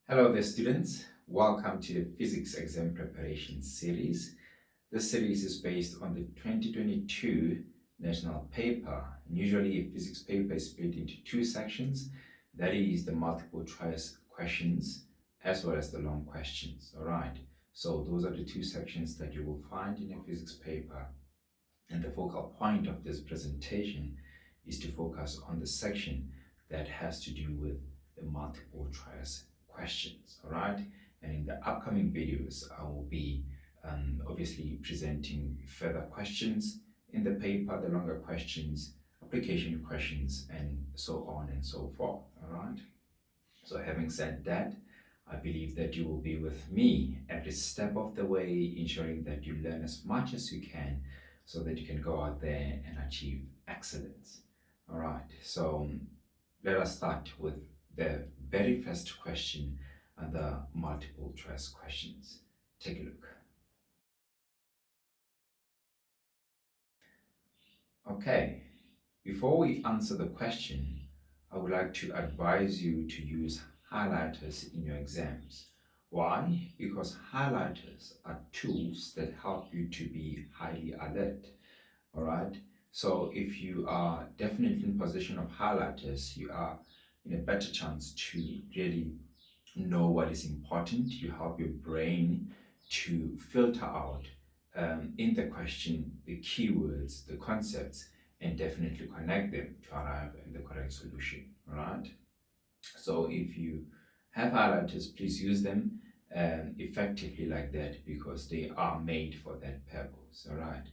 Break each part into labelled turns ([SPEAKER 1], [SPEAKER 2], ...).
[SPEAKER 1] Hello there students, welcome to the physics exam preparation series. This series is based on the 2022 national paper. And usually a physics paper is split into two sections, that is the multiple choice questions as well as the long questions. Alright, so those are the two sections that you will find in a physics paper, and the focal point of this presentation is to focus on the section that has to do with the multiple choice questions. All right, and in the upcoming videos I will be obviously presenting further questions in the paper, the longer questions, application questions, and so on and so forth. All right, so having said that, I believe that you will be with me every step of the way, ensuring that you learn as much as you can so that you can go out there and achieve excellence. All right, so let us start with the very first question and the multiple choice questions. Take a look. Okay, before we answer the question, I would like to advise you to use highlighters in your exams. Why? Because highlighters are tools that help you to be highly alert. All right. So if you are definitely in possession of highlighters, you are in a better chance to really know what is important. You help your brain to filter out in the question the keywords, the concepts, and definitely connect them to arrive at the correct solution. All right. So if you have highlighters, please use them effectively like that, because they are made for that purpose. All right.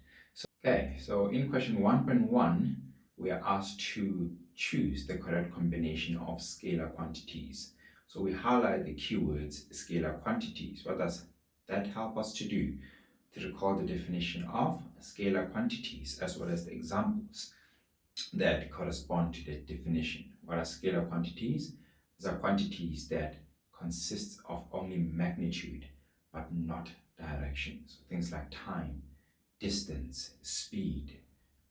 [SPEAKER 1] Okay, so in question 1.1, we are asked to choose the correct combination of scalar quantities. So we highlight the keywords scalar quantities. What does that help us to do? To recall the definition of scalar quantities as well as the examples that correspond to that definition. What are scalar quantities? These are quantities that consist of only magnitude but not direction. So things like time, distance, speed,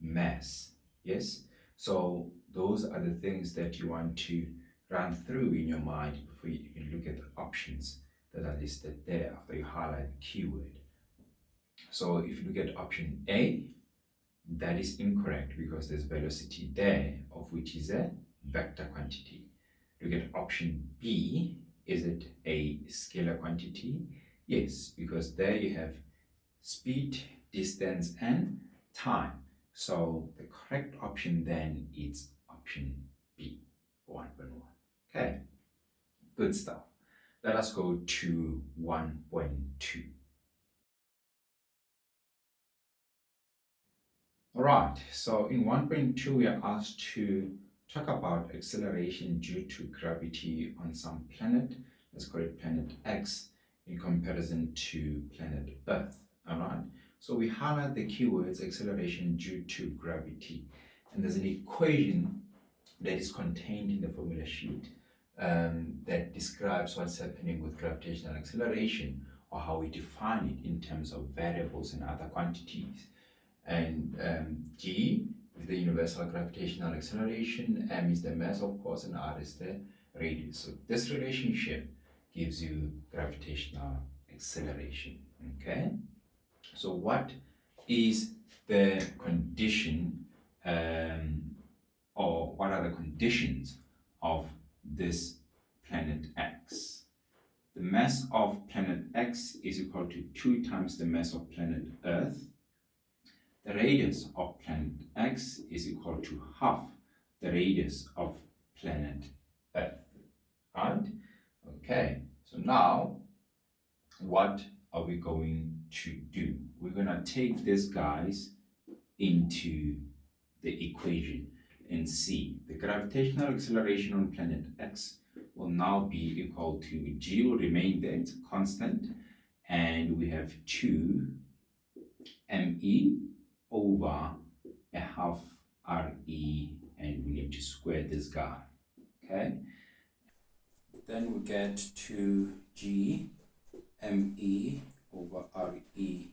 [SPEAKER 1] mass. Yes, so those are the things that you want to run through in your mind before you look at the options that are listed there after you highlight the keyword. So if you look at option A, that is incorrect because there's velocity there, of which is a vector quantity. Look at option B. Is it a scalar quantity? Yes, because there you have speed, distance, and time. So the correct option then is option B for 1.1. Okay, good stuff. Let us go to 1.2. All right, so in 1.2, we are asked to talk about acceleration due to gravity on some planet. Let's call it planet X in comparison to planet Earth. All right, so we highlight the keywords acceleration due to gravity, and there's an equation that is contained in the formula sheet that describes what's happening with gravitational acceleration, or how we define it in terms of variables and other quantities. And G is the universal gravitational acceleration, M is the mass, of course, and R is the radius. So this relationship gives you gravitational acceleration. Okay, so what is the condition, or what are the conditions of this planet X? The mass of planet X is equal to 2 times the mass of planet Earth. The radius of planet X is equal to half the radius of planet Earth. Right? Okay, so now what are we going to do? We're going to take these guys into the equation and see the gravitational acceleration on planet X will now be equal to G will remain there, it's constant, and we have 2 me over a half re, and we need to square this guy. Okay, then we get 2g me over re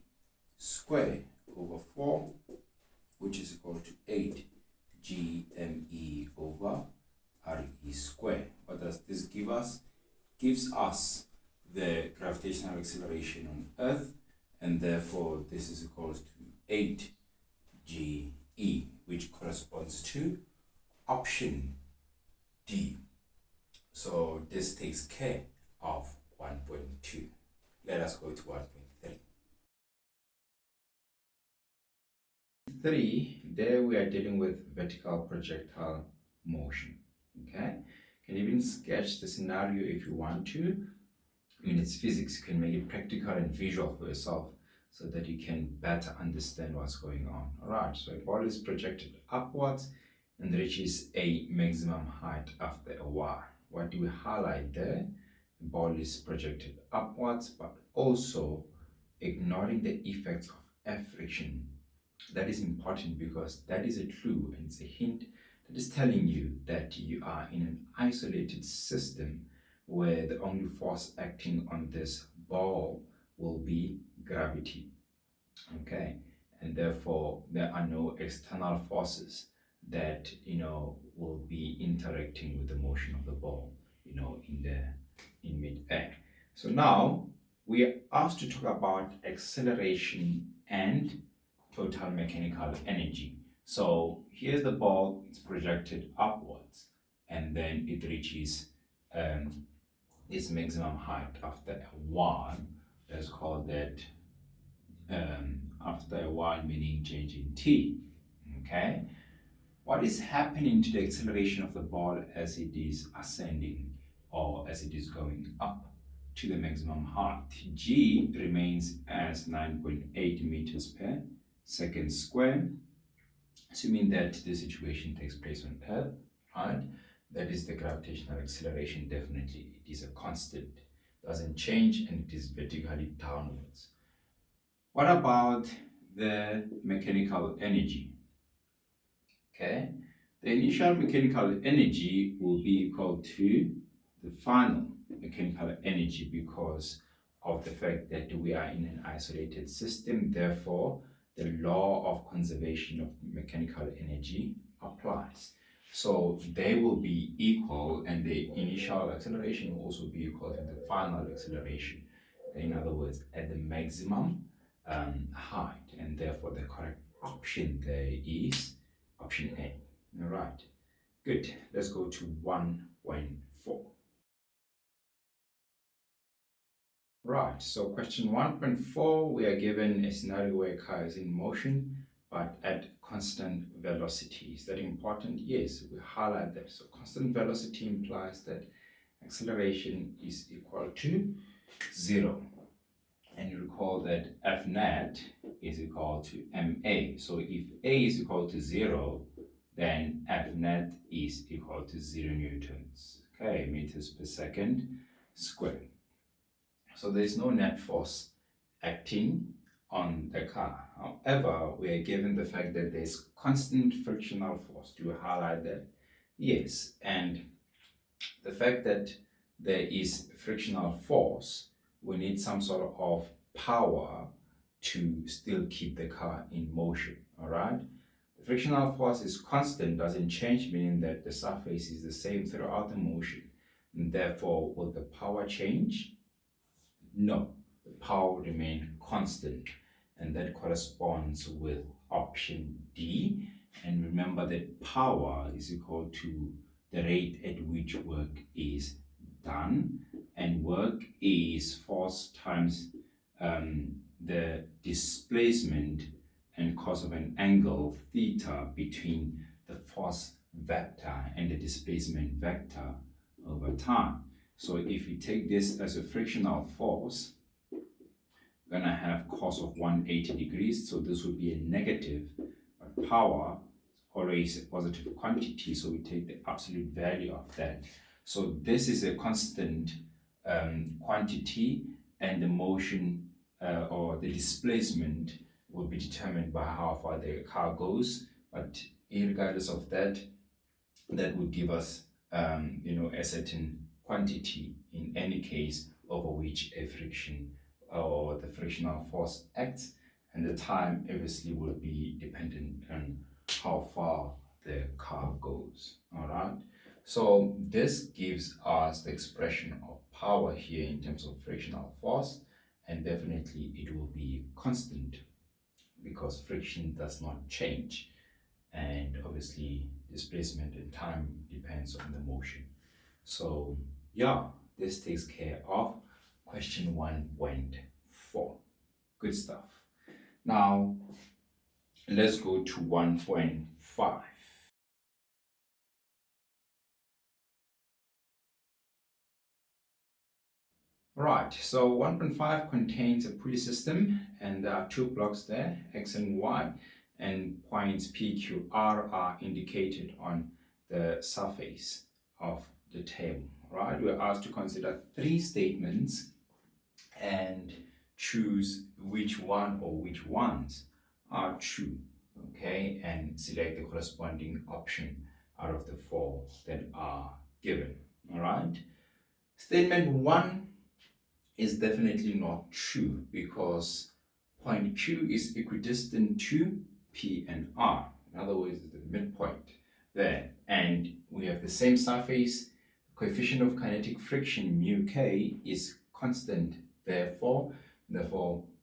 [SPEAKER 1] square over 4, which is equal to 8 gme over re square. What does this give us? gives us the gravitational acceleration on Earth, and therefore this is equals to 8 GE, which corresponds to option D. So this takes care of 1.2. Let us go to 1.3. 3, there we are dealing with vertical projectile motion. Okay, you can even sketch the scenario if you want to. I mean, it's physics, you can make it practical and visual for yourself so that you can better understand what's going on. All right, so a ball is projected upwards and reaches a maximum height after a while. What do we highlight there? The ball is projected upwards, but also ignoring the effects of air friction. That is important because that is a clue and it's a hint that is telling you that you are in an isolated system where the only force acting on this ball will be gravity. Okay, and therefore there are no external forces that will be interacting with the motion of the ball in mid-air. So now we are asked to talk about acceleration and total mechanical energy. So here's the ball, it's projected upwards and then it reaches its maximum height after a while. Let's call that after a while, meaning change in t. Okay, what is happening to the acceleration of the ball as it is ascending or as it is going up to the maximum height? G remains as 9.8 meters per second square, assuming that the situation takes place on Earth, right? That is the gravitational acceleration. Definitely it is a constant, doesn't change, and it is vertically downwards. What about the mechanical energy? Okay, the initial mechanical energy will be equal to the final mechanical energy because of the fact that we are in an isolated system. Therefore, the law of conservation of mechanical energy applies. So they will be equal, and the initial acceleration will also be equal to the final acceleration. In other words, at the maximum height, and therefore the correct option there is option A. All right, good. Let's go to 1.4. Right, so question 1.4, we are given a scenario where a car is in motion but at constant velocity. Is that important? Yes, we highlight that. So constant velocity implies that acceleration is equal to 0. And you recall that F net is equal to ma. So if a is equal to 0, then F net is equal to 0 newtons. Okay, meters per second squared. So there is no net force acting on the car. However, we are given the fact that there's constant frictional force. Do you highlight that? Yes, and the fact that there is frictional force, we need some sort of power to still keep the car in motion. All right, the frictional force is constant, doesn't change, meaning that the surface is the same throughout the motion, and therefore will the power change? No, the power will remain constant, and that corresponds with option D. And remember that power is equal to the rate at which work is done, and work is force times the displacement and cos of an angle theta between the force vector and the displacement vector over time. So if you take this as a frictional force, we're going to have cos of 180 degrees. So this would be a negative, but power is always a positive quantity. So we take the absolute value of that. So this is a constant quantity, and the motion or the displacement will be determined by how far the car goes. But regardless of that, that would give us a certain quantity in any case over which a friction or the frictional force acts, and the time obviously will be dependent on how far the car goes. All right, So this gives us the expression of power here in terms of frictional force, and definitely it will be constant because friction does not change, and obviously displacement in time depends on the motion. So yeah, this takes care of question 1.4. Good stuff. Now let's go to 1.5. Right, so 1.5 contains a pulley system, and there are two blocks there, X and Y, and points P, Q, R are indicated on the surface of the table. Right, we're asked to consider three statements and choose which one or which ones are true, okay, and select the corresponding option out of the four that are given. All right, statement one is definitely not true because point Q is equidistant to P and R. In other words, it's the midpoint there. And we have the same surface. Coefficient of kinetic friction mu K is constant. Therefore,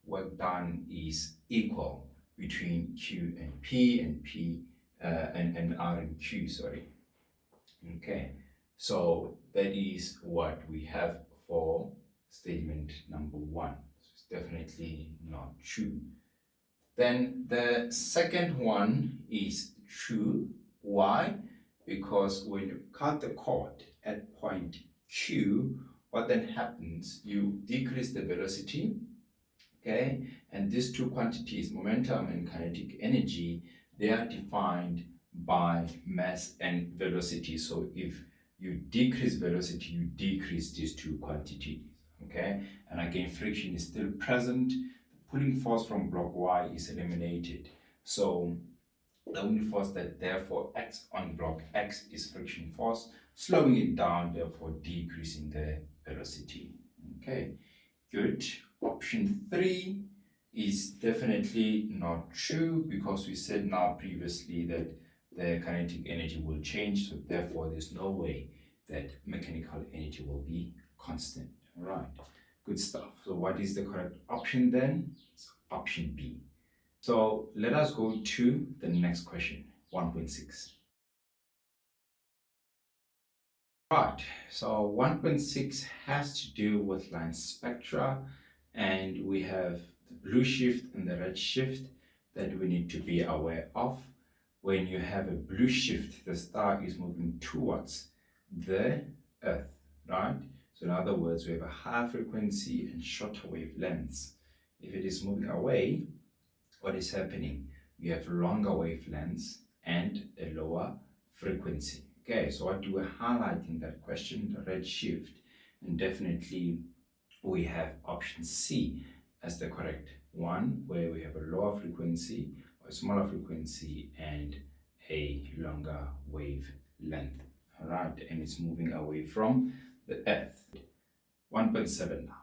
[SPEAKER 1] work done is equal between Q and P and R and Q, sorry. Okay, so that is what we have for statement number one. So it's definitely not true. Then the second one is true. Why? Because when you cut the cord at point Q, what then happens? You decrease the velocity, okay? And these two quantities, momentum and kinetic energy, they are defined by mass and velocity. So if you decrease velocity, you decrease these two quantities, okay? And again, friction is still present. The pulling force from block Y is eliminated. So the only force that therefore acts on block X is friction force, slowing it down, therefore decreasing the velocity, okay? Good. Option 3 is definitely not true because we said now previously that the kinetic energy will change, so therefore there's no way that mechanical energy will be constant. All right, good stuff. So what is the correct option then? It's option B. So let us go to the next question, 1.6. Right, so 1.6 has to do with line spectra, and we have the blue shift and the red shift that we need to be aware of. When you have a blue shift, the star is moving towards the Earth, right? So in other words, we have a high frequency and shorter wavelengths. If it is moving away, what is happening? We have longer wavelengths and a lower frequency. Okay, so what do we highlight in that question? The red shift. And definitely we have option C as the correct one, where we have a lower frequency or a smaller frequency and a longer wavelength. All right, and it's moving away from the Earth. 1.7 now.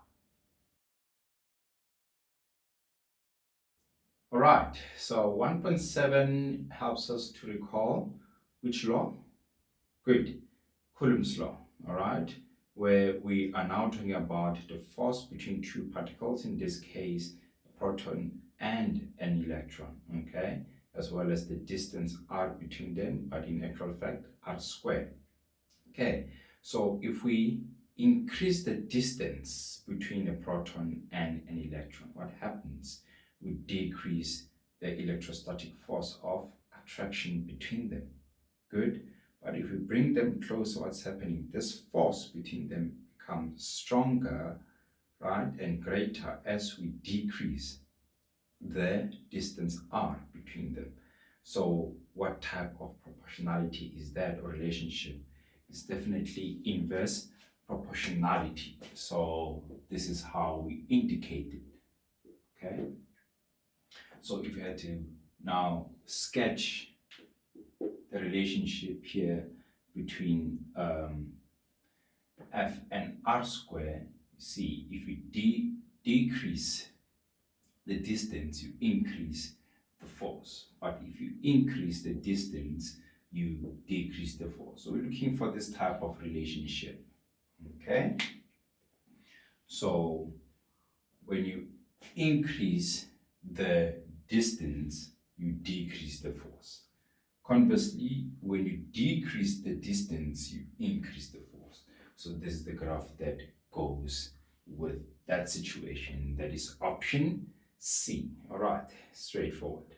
[SPEAKER 1] All right, so 1.7 helps us to recall which law? Good, Coulomb's law, all right, where we are now talking about the force between two particles, in this case, a proton and an electron, okay, as well as the distance r between them, but in actual fact, r squared. Okay, so if we increase the distance between a proton and an electron, what happens? We decrease the electrostatic force of attraction between them. Good. But if we bring them closer, what's happening? This force between them becomes stronger, right, and greater as we decrease the distance r between them. So what type of proportionality is that, or relationship? It's definitely inverse proportionality. So this is how we indicate it, okay? So if you had to now sketch the relationship here between f and r squared, see, if you decrease the distance, you increase the force. But if you increase the distance, you decrease the force. So we're looking for this type of relationship. Okay, so when you increase the distance, you decrease the force. Conversely, when you decrease the distance, you increase the force. So this is the graph that goes with that situation. That is option C. All right, straightforward.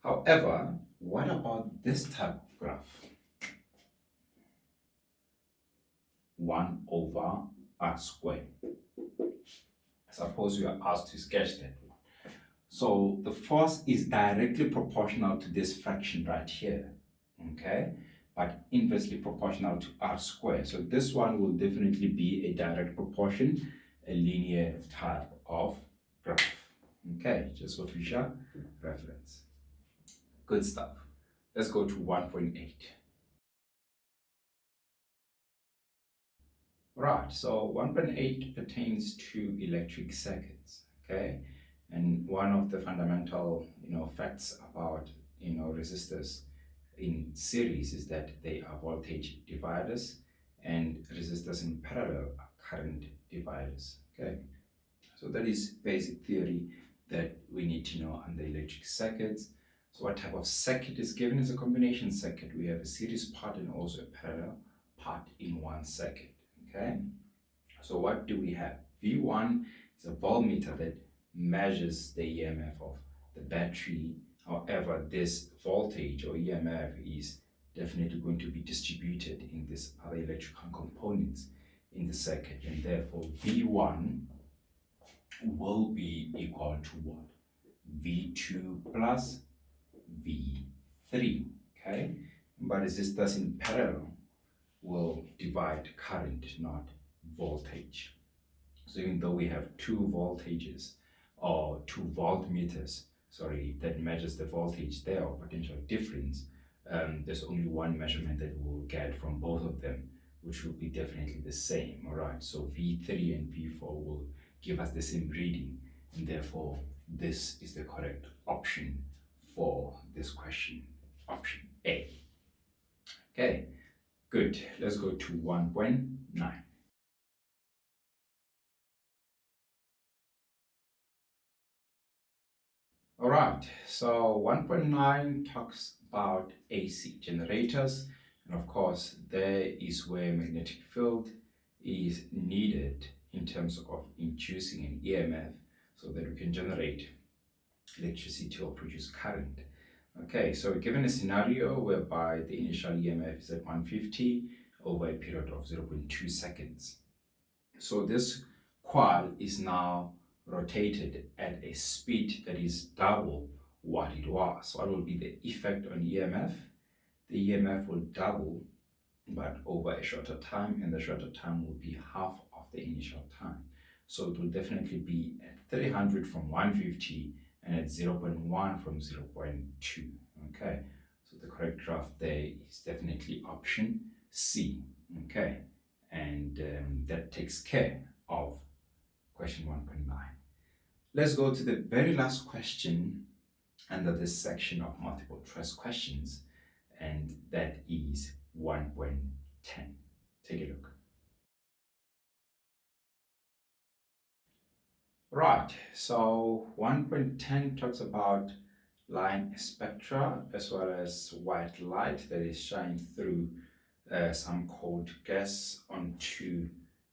[SPEAKER 1] However, what about this type of graph? 1 over r squared. Suppose you are asked to sketch that one. So the force is directly proportional to this fraction right here, okay? But inversely proportional to r squared. So this one will definitely be a direct proportion, a linear type of graph. Okay, just for future reference. Good stuff. Let's go to 1.8. Right, so 1.8 pertains to electric circuits, okay? And one of the fundamental, facts about, resistors in series is that they are voltage dividers, and resistors in parallel are current dividers, okay? So that is basic theory that we need to know on the electric circuits. So what type of circuit is given is a combination circuit. We have a series part and also a parallel part in one circuit, okay? So what do we have? V1 is a voltmeter that measures the EMF of the battery. However, this voltage or EMF is definitely going to be distributed in these other electrical components in the circuit, and therefore V1 will be equal to what? V2 plus V3, okay? But resistors in parallel will divide current, not voltage. So even though we have two voltages or two voltmeters, that measures the voltage there or potential difference, there's only one measurement that we'll get from both of them, which will be definitely the same. All right, so V3 and V4 will give us the same reading, and therefore this is the correct option for this question, option A. Okay, good. Let's go to 1.9. All right, so 1.9 talks about AC generators, and of course there is where magnetic field is needed in terms of inducing an EMF so that we can generate electricity or produce current. Okay, so given a scenario whereby the initial EMF is at 150 over a period of 0.2 seconds. So this coil is now rotated at a speed that is double what it was. What will be the effect on EMF? The EMF will double, but over a shorter time, and the shorter time will be half of the initial time. So it will definitely be at 300 from 150 and at 0.1 from 0.2. Okay, so the correct graph there is definitely option C. Okay, and that takes care of question 1.9. Let's go to the very last question under this section of multiple choice questions, and that is 1.10. Take a look. Right, so 1.10 talks about line spectra as well as white light that is shining through some cold gas onto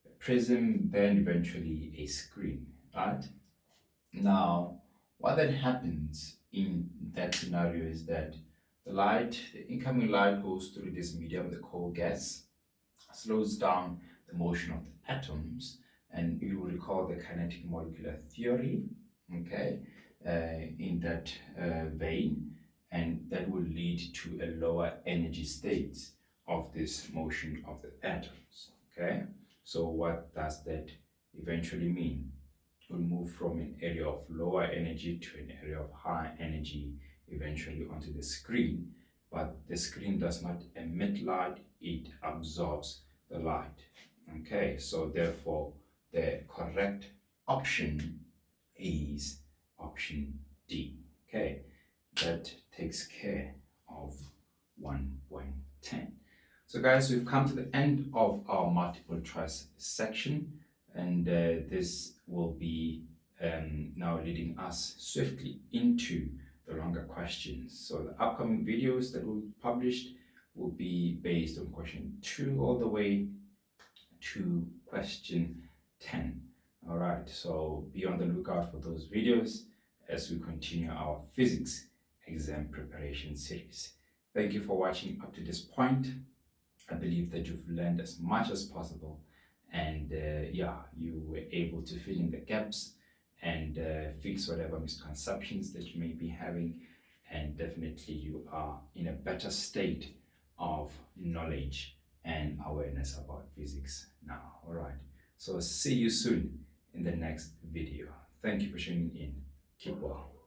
[SPEAKER 1] a prism, then eventually a screen, right? Now, what then happens in that scenario is that the incoming light goes through this medium, the cold gas, slows down the motion of the atoms, and you will recall the kinetic molecular theory, okay, in that vein, and that will lead to a lower energy state of this motion of the atoms, okay? So what does that eventually mean? We'll move from an area of lower energy to an area of high energy eventually onto the screen, but the screen does not emit light, it absorbs the light. Okay, so therefore the correct option is option D. Okay, that takes care of 1.10. So guys, we've come to the end of our multiple choice section, and this will be now leading us swiftly into the longer questions. So the upcoming videos that will be published will be based on question 2 all the way to question 10. All right, so be on the lookout for those videos as we continue our physics exam preparation series. Thank you for watching up to this point. I believe that you've learned as much as possible, and yeah, you were able to fill in the gaps and fix whatever misconceptions that you may be having, and definitely you are in a better state of knowledge and awareness about physics now. All right, so see you soon in the next video. Thank you for tuning in. Keep well.